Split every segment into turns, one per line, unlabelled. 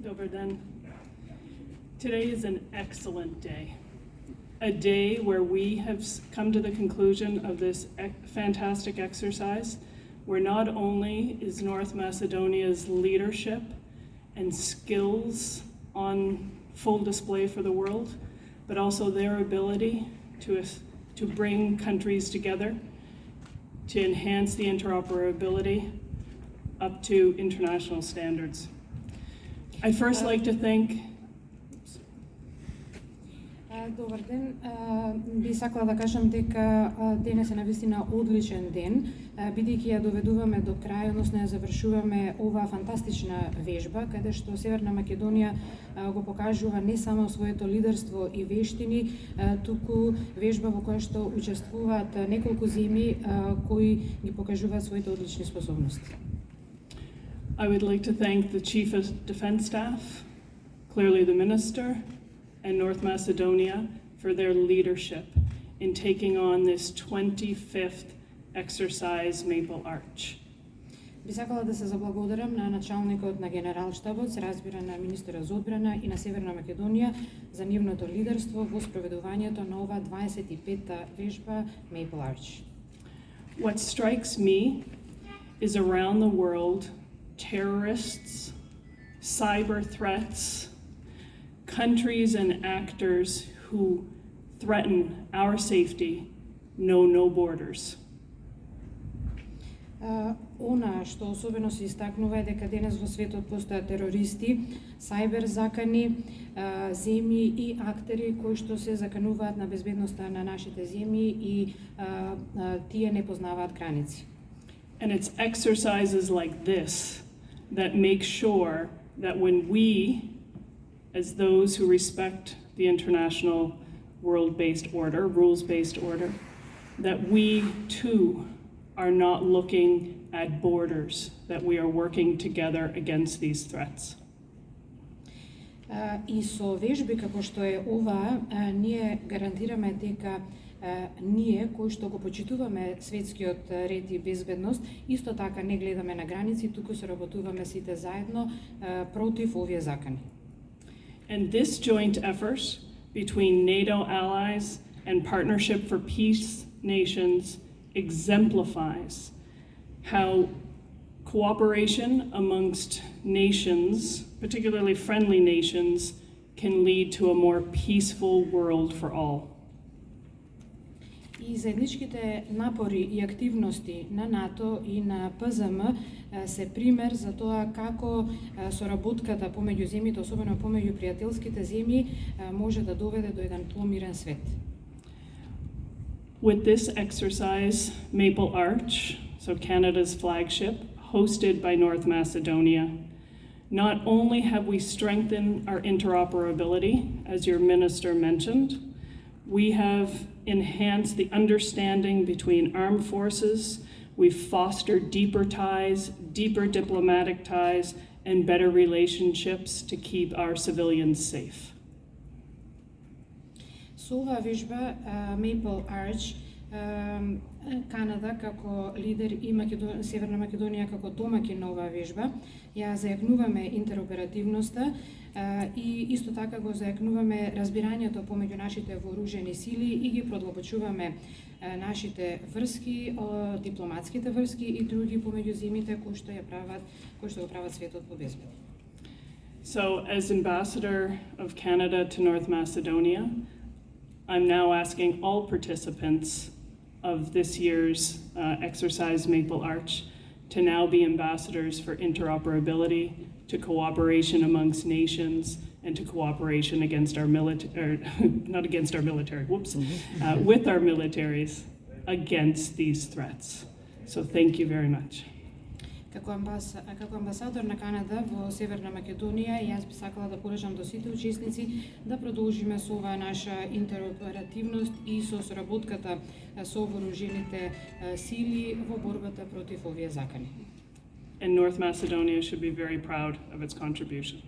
Dobar dan. Today is an excellent day. A day where we have come to the conclusion of this fantastic exercise, where not only is North Macedonia's leadership and skills on full display for the world, but also their ability to bring countries together, to enhance the interoperability up to international standards. I'd first like to thank...
Добар ден. Би сакала да кажам дека денес е навистина одличен ден, бидејќи ја доведуваме до крај, односно ја завршуваме оваа фантастична вежба, каде што Северна Македонија го покажува не само своето лидерство и вештини, туку вежба во која што учествуваат неколку земји кои ги покажуваат своите одлични способности.
I would like to thank the Chief of Defence Staff, clearly the Minister, and North Macedonia for their leadership in taking on this 25th exercise Maple Arch.
Би сакала да се заблагодарам на началникот на Генералштабот, се разбира на министерот за одбрана и на Северна Македонија за нивното лидерство во спроведувањето на ова 25-та вежба Maple Arch.
What strikes me is around the world, terrorists, cyber threats, countries and actors who threaten our safety know no borders.
Она што особено се истакнува е дека денес во светот постојат терористи, сајбер закани, земји и актери кои што се закануваат на безбедноста на нашите земји и тие не познаваат граници.
And it's exercises like this that make sure that when we, as those who respect the international world-based order, rules-based order, that we too are not looking at borders, that we are working together against these threats.
И со вежби како што е оваа, ние гарантираме дека ние кои што го почитуваме светскиот ред и безбедност, исто така не гледаме на граници, туку се работуваме сите заедно против овие закани.
And this joint effort between NATO allies and Partnership for Peace nations exemplifies how cooperation amongst nations, particularly friendly nations, can lead to a more peaceful world for all.
И заедничките напори и активности на НАТО и на ПЗМ се пример за тоа како соработката помеѓу земјите, особено помеѓу пријателските земји, може да доведе до еден помирен свет.
With this exercise, Maple Arch, so Canada's flagship, hosted by North Macedonia, not only have we strengthened our interoperability, as your minister mentioned, we have enhanced the understanding between armed forces, we've fostered deeper ties, deeper diplomatic ties, and better relationships to keep our civilians safe.
Со оваа вежба Maple Arch, Канада како лидер и Северна Македонија како домаќин на оваа вежба, ја зајакнуваме интероперативноста и исто така го зајакнуваме разбирањето помеѓу нашите вооружени сили и ги продлабочуваме нашите врски, дипломатските врски и други помеѓу земјите кои што го прават светот побезбеден.
So, as Ambassador of Canada to North Macedonia, I'm now asking all participants of this year's exercise Maple Arch to now be ambassadors for interoperability, to cooperation amongst nations, and to cooperation against our military, not against our military, with our militaries against these threats. So thank you very much.
Како амбасадор на Канада во Северна Македонија, јас би сакала да порачам до сите учесници да продолжиме со оваа наша интероперативност и со соработката со вооружените сили во борбата против овие закани.
And North Macedonia should be very proud of its contribution.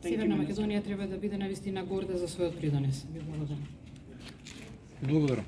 Северна Македонија треба да биде навистина горда за својот придонес. Ви благодарам.
Благодарам.